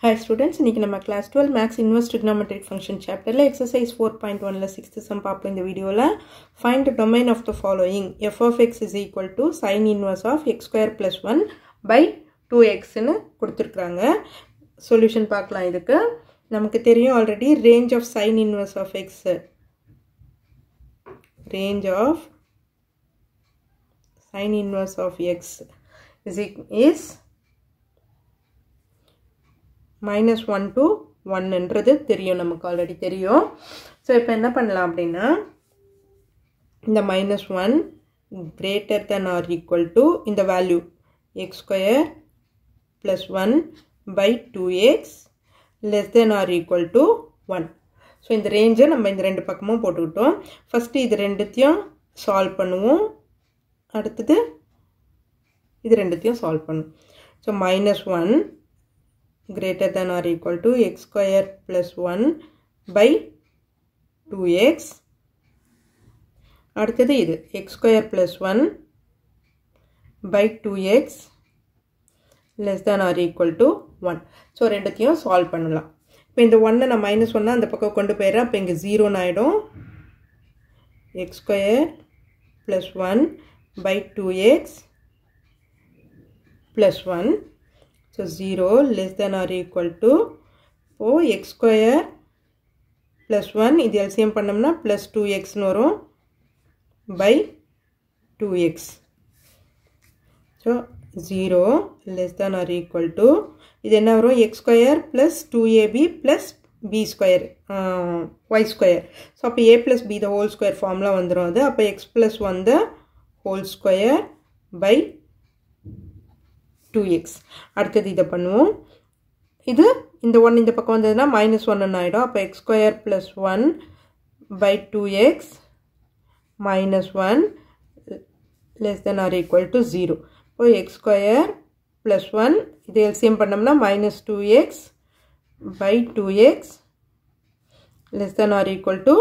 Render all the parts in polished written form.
Hi students, இன்னைக்கு நம்ம class 12 max inverse trigonometric function chapterல exercise 4.1ல 6th sum பார்ப்போம். இந்த வீடியோல find the domain of the following. f of x is equal to sin inverse of x square plus 1 by 2x ன்னு கொடுத்திருக்காங்க. Solution பார்க்கலாம். இதுக்கு நமக்கு தெரியும் already range of sin inverse of x, range of sin inverse of x is minus 1 to 1 என்றது தெரியும், நமக்கு already தெரியும். ஸோ இப்போ என்ன பண்ணலாம் அப்படின்னா, இந்த minus 1 greater than or equal to இந்த value x square plus 1 by 2x less than or equal to 1. So இந்த ரேஞ்சை நம்ம இந்த ரெண்டு பக்கமும் போட்டுக்கிட்டோம். ஃபஸ்ட்டு இது ரெண்டுத்தையும் சால்வ் பண்ணுவோம், அடுத்தது இது ரெண்டுத்தையும் சால்வ் பண்ணுவோம். So minus 1 greater than or equal to x square plus 1 by 2x. அடுத்தது இது x square plus 1 by 2x less than or equal to 1. So ரெண்டுத்தையும் சால்வ் பண்ணலாம். இப்போ இந்த 1 நான் minus 1 அந்த பக்கம் கொண்டு போயிடுறேன். அப்போ இங்கே 0 ஆகிடும். x square plus 1 by 2x plus 1. So 0 less than or equal to x square plus 1 இது LCM பண்ணோம்னா plus 2x வரும் by 2x. So 0 less than or equal to இது என்ன வரும், x square plus 2ab plus b square y square. So அப்போ a plus b the whole square formula வந்துரும். அது அப்போ x plus 1 the whole square by 2x. அடுத்தது இதை பண்ணுவோம். இது இந்த 1 இந்த பக்கம் வந்ததுன்னா minus 1 ஆகிடும். அப்போ x square plus 1 by 2x minus 1 less than or equal to 0. இப்போ x square plus 1 இது LCM பண்ணோம்னா minus 2x by 2x less than or equal to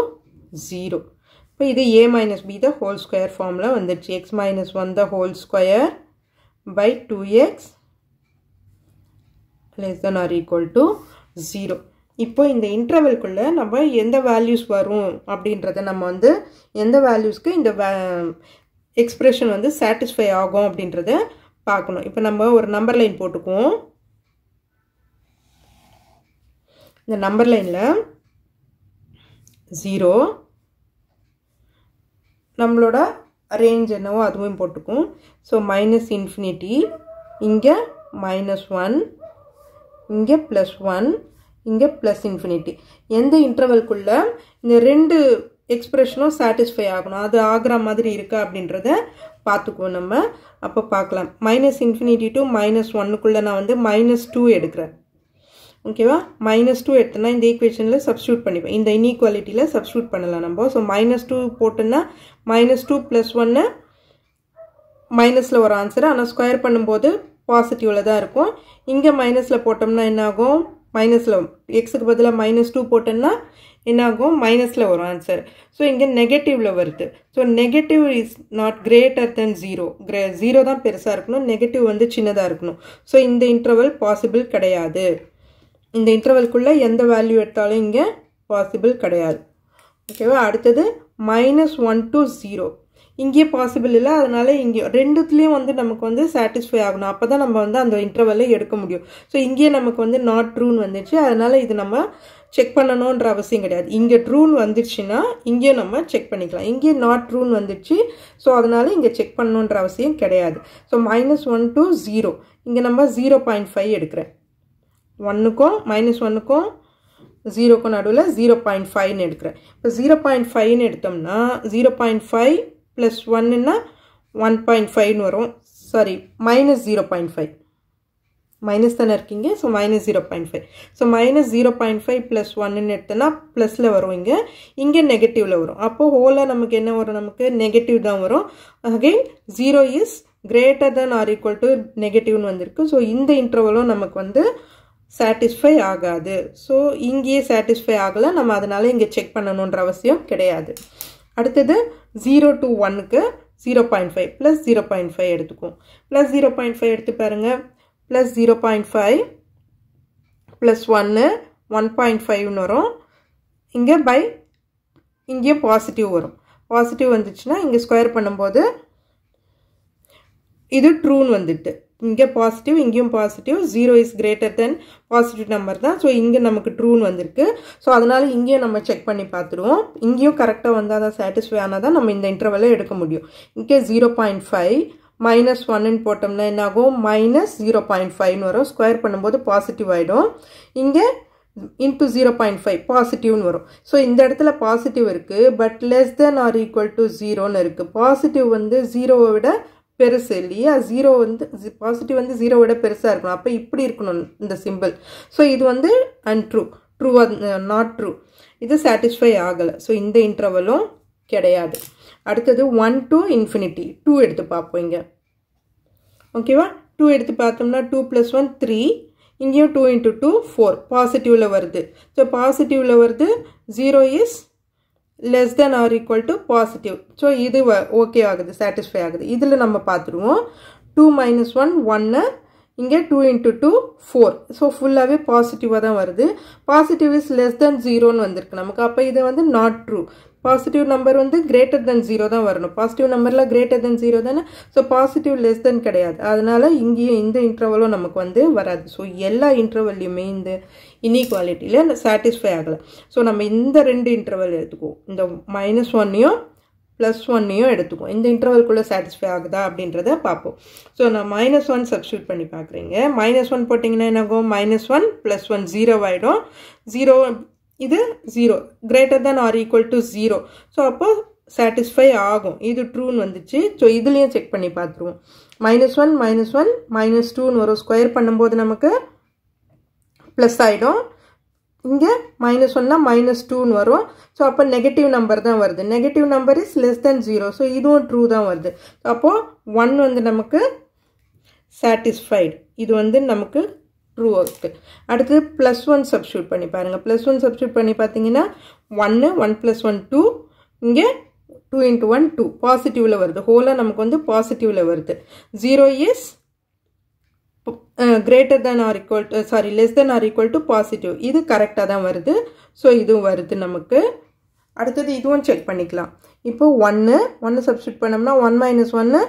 0. இப்போ இது a minus b the whole square formula வந்துடுச்சு. x minus 1 the whole square by 2x less than or equal to 0. இப்போ இந்த இன்டர்வல்குள்ள நம்ம எந்த values வரும் அப்படின்றத நம்ம வந்து எந்த வேல்யூஸ்க்கு இந்த எக்ஸ்பிரஷன் வந்து சாட்டிஸ்ஃபை ஆகும் அப்படின்றத பார்க்கணும். இப்போ நம்ம ஒரு நம்பர் லைன் போட்டுக்குவோம். இந்த நம்பர் லைனில் 0 நம்மளோட ரேஞ்ச் என்னவோ அதுவும் போட்டுக்கும். ஸோ மைனஸ் இன்ஃபினிட்டி, இங்கே மைனஸ் 1, இங்கே ப்ளஸ் 1, இங்கே ப்ளஸ் இன்ஃபினிட்டி. எந்த இன்டர்வல்குள்ளே இந்த ரெண்டு எக்ஸ்பிரஷனும் சாட்டிஸ்ஃபை ஆகணும், அது ஆகிற மாதிரி இருக்கா அப்படின்றத பார்த்துக்குவோம் நம்ம. அப்போ பார்க்கலாம். மைனஸ் இன்ஃபினிட்டி டு மைனஸ் 1க்குள்ளே நான் வந்து minus 2 எடுக்கிறேன். ஓகேவா, minus 2 எடுத்தோன்னா இந்த ஈக்குவேஷனில் சப்ஸ்டியூட் பண்ணிப்பேன், இந்த இன்இக்வாலிட்டியில் சப்ஸ்டியூட் பண்ணலாம் நம்ம. ஸோ minus 2 போட்டோன்னா minus 2 plus 1 மைனஸில் ஒரு ஆன்சர், ஆனால் ஸ்கொயர் பண்ணும்போது பாசிட்டிவில் தான் இருக்கும். இங்கே மைனஸில் போட்டோம்னா என்னாகும், மைனஸில் எக்ஸுக்கு பதிலாக minus 2 போட்டோம்னா என்னாகும், மைனஸில் ஒரு ஆன்சர். ஸோ இங்கே நெகட்டிவில் வருது. So negative is not greater than 0. 0 தான் பெருசாக இருக்கணும், நெகட்டிவ் வந்து சின்னதாக இருக்கணும். ஸோ இந்த இன்டர்வல் பாசிபிள் கிடையாது. இந்த இன்டர்வல்குள்ளே எந்த வேல்யூ எடுத்தாலும் இங்கே பாசிபிள் கிடையாது. ஓகேவா, அடுத்தது minus 1 to 0 இங்கே பாசிபிள் இல்லை. அதனால இங்கே ரெண்டுத்துலேயும் வந்து நமக்கு வந்து சாட்டிஸ்ஃபை ஆகணும், அப்போ தான் நம்ம வந்து அந்த இன்டர்வலை எடுக்க முடியும். ஸோ இங்கேயே நமக்கு வந்து நாட் ட்ரூன்னு வந்துடுச்சு. அதனால் இது நம்ம செக் பண்ணணுன்ற அவசியம் கிடையாது. இங்கே ட்ரூன்னு வந்துடுச்சுன்னா இங்கேயும் நம்ம செக் பண்ணிக்கலாம். இங்கே நாட் ட்ரூன்னு வந்துடுச்சு, ஸோ அதனால் இங்கே செக் பண்ணணுன்ற அவசியம் கிடையாது. ஸோ minus 1 to 0 இங்கே நம்ம 0.5 எடுக்கிறேன். 1க்கும் minus 1க்கும் 0க்கும் நடுவில் 0.5ன்னு எடுக்கிறேன். இப்போ 0.5ன்னு எடுத்தோம்னா 0.5 + 1ன்னா 1.5ன்னு வரும். சாரி, minus 0.5 மைனஸ் தானே இருக்கீங்க. So minus 0.5. ஸோ minus 0.5 + 1ன்னு எடுத்தோன்னா ப்ளஸில் வரும், இங்கே நெகட்டிவில் வரும். அப்போது ஹோலாக நமக்கு என்ன வரும், நமக்கு நெகட்டிவ் தான் வரும். Again 0 is greater than or equal to நெகட்டிவ்னு வந்திருக்கு. ஸோ இந்த இன்டர்வலும் நமக்கு வந்து சாட்டிஸ்ஃபை ஆகாது. ஸோ இங்கேயே சாட்டிஸ்ஃபை ஆகலை, நம்ம அதனால் இங்கே செக் பண்ணணுன்ற அவசியம் கிடையாது. அடுத்தது 0 to 1க்கு 0.5 + 0.5 எடுத்துக்கும். +0.5 எடுத்து பாருங்கள். +0.5 ப்ளஸ் 1 1.5 வரும். இங்கே பை இங்கேயும் பாசிட்டிவ் வரும். பாசிட்டிவ் வந்துச்சுன்னா இங்கே ஸ்கொயர் பண்ணும்போது இது ட்ரூன்னு வந்துட்டு இங்கே பாசிட்டிவ் இங்கேயும் positive 0 is greater then positive number தான். ஸோ இங்கே நமக்கு ட்ரூன்னு வந்திருக்கு. ஸோ அதனால் இங்கேயும் நம்ம செக் பண்ணி பார்த்துருவோம். இங்கேயும் கரெக்டாக வந்தால் தான் சாட்டிஸ்ஃபை ஆனால் தான் நம்ம இந்த இன்டர்வலை எடுக்க முடியும். இங்கே 0.5 மைனஸ் 1ன்னு போட்டோம்னா என்ன ஆகும்? மைனஸ் 0.5 வரும். ஸ்கொயர் பண்ணும்போது பாசிட்டிவ் ஆகிடும். இங்கே இன்ட்டு 0.5 பாசிட்டிவ்னு வரும். ஸோ இந்த இடத்துல பாசிட்டிவ் இருக்குது, but less than or equal to 0ன்னு இருக்குது. பாசிட்டிவ் வந்து 0வை விட பெருசு இல்லையா? 0 வந்து பாசிட்டிவ் வந்து 0 விட பெருசாக இருக்கணும். அப்போ இப்படி இருக்கணும் இந்த சிம்பிள். ஸோ இது வந்து அன்ட்ரூ, நாட் ட்ரூ. இது சாட்டிஸ்ஃபை ஆகலை. ஸோ இந்த இன்டர்வலும் கிடையாது. அடுத்தது 1 to infinity 2 எடுத்து பார்ப்போம். இங்கே ஓகேவா? 2 எடுத்து பார்த்தோம்னா 2 + 1 3. இங்கேயும் 2 × 2 4 பாசிட்டிவில் வருது. ஸோ பாசிட்டிவில் வருது. 0 is less than or equal to positive. So இது ஓகே ஆகுது, சாட்டிஸ்ஃபை ஆகுது. இதில் நம்ம பார்த்துருவோம். 2 - 1 1. இங்கே 2 × 2 4. ஸோ ஃபுல்லாகவே பாசிட்டிவாக தான் வருது. பாசிட்டிவ் இஸ் லெஸ் தென் 0ன்னு வந்திருக்கு நமக்கு. அப்போ இது வந்து நாட் ட்ரூ. பாசிட்டிவ் நம்பர் வந்து கிரேட்டர் தென் 0 தான் வரணும். பாசிட்டிவ் நம்பரில் கிரேட்டர் தென் 0 தானே. ஸோ பாசிட்டிவ் லெஸ் தென் கிடையாது. அதனால் இங்கேயும் இந்த இன்டர்வலும் நமக்கு வந்து வராது. ஸோ எல்லா இன்டர்வல்லையுமே இந்த இன்இக்வாலிட்டியில் சாட்டிஸ்ஃபை ஆகலை. ஸோ நம்ம இந்த 2 இன்டர்வல் எடுத்துக்குவோம். இந்த -1யும் +1யும் எடுத்துக்குவோம். இந்த இன்டர்வல்குள்ளே சாட்டிஸ்ஃபை ஆகுதா அப்படின்றத பார்ப்போம். ஸோ நான் -1 சப்ஸ்டியூட் பண்ணி பார்க்குறீங்க. -1 போட்டிங்கன்னா என்ன ஆகும்? -1 + 1 0 ஆகிடும். 0 இது 0 greater than or equal to 0. So அப்போ சாட்டிஸ்ஃபை ஆகும். இது ட்ரூன்னு வந்துச்சு. ஸோ இதுலேயும் செக் பண்ணி பார்த்துருவோம். -1 -1 -2ன்னு வரும். ஸ்கொயர் பண்ணும்போது நமக்கு ப்ளஸ் ஆகிடும். இங்கே -1னா -2ன்னு வரும். ஸோ அப்போ நெகட்டிவ் நம்பர் தான் வருது. Negative number is less than 0. So இதுவும் ட்ரூ தான் வருது. அப்போது 1 வந்து நமக்கு சாட்டிஸ்ஃபைடு. இது வந்து நமக்கு ட்ரூ இருக்குது. அடுத்து +1 சப்ஸ்டியூட் பண்ணி பாருங்கள். +1 சப்ஸ்டியூட் பண்ணி பார்த்தீங்கன்னா 1 1 + 1 2. இங்கே 2 × 1 2 பாசிட்டிவில் வருது. ஹோலாக நமக்கு வந்து பாசிட்டிவில் வருது. 0 is greater than or equal to less than or equal to positive. இது கரெக்டாக தான் வருது. ஸோ இதுவும் வருது நமக்கு. அடுத்தது இதுவும் செக் பண்ணிக்கலாம். இப்போ 1 சப்ஸ்டியூட் பண்ணோம்னா 1 - 1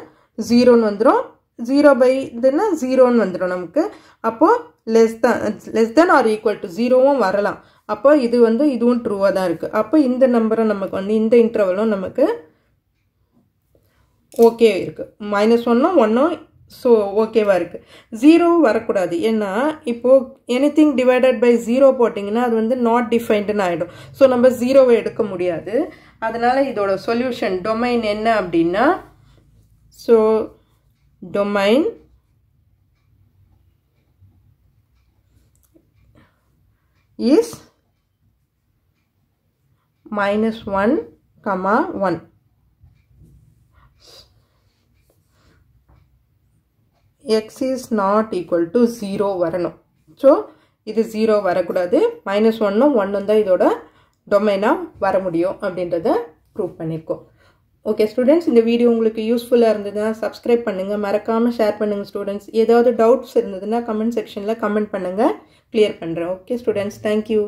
0ன்னு வந்துடும். 0 இதுன்னா 0ன்னு வந்துடும் நமக்கு. அப்போது less than or equal to 0வும் வரலாம். அப்போ இது வந்து இதுவும் ட்ரூவாக தான் இருக்குது. அப்போ இந்த நம்பரும் நமக்கு வந்து இந்த இன்டர்வலும் நமக்கு ஓகே இருக்குது. -1ம் 1ம் ஸோ ஓகேவாக இருக்குது. 0 வரக்கூடாது. ஏன்னா இப்போது எனிதிங் டிவைடட் பை 0 போட்டிங்கன்னா அது வந்து நாட் டிஃபைன்டுன்னு ஆகிடும். ஸோ நம்ம 0வை எடுக்க முடியாது. அதனால் இதோட சொல்யூஷன் டொமைன் என்ன அப்படின்னா, so domain is -1, -1. x is not equal to 0 வரணும். ஸோ இது 0 வரக்கூடாது. -1ம் 1ம் தான் இதோட டொமைனாக வர முடியும் அப்படின்றத ப்ரூவ் பண்ணியிருக்கோம். ஓகே ஸ்டூடெண்ட்ஸ், இந்த வீடியோ உங்களுக்கு யூஸ்ஃபுல்லாக இருந்ததுன்னா சப்ஸ்கிரைப் பண்ணுங்கள், மறக்காமல் ஷேர் பண்ணுங்கள் ஸ்டூடெண்ட்ஸ். ஏதாவது டவுட்ஸ் இருந்ததுன்னா கமெண்ட் செக்ஷனில் கமெண்ட் பண்ணுங்கள், கிளியர் பண்ணுறேன். Okay students, thank you.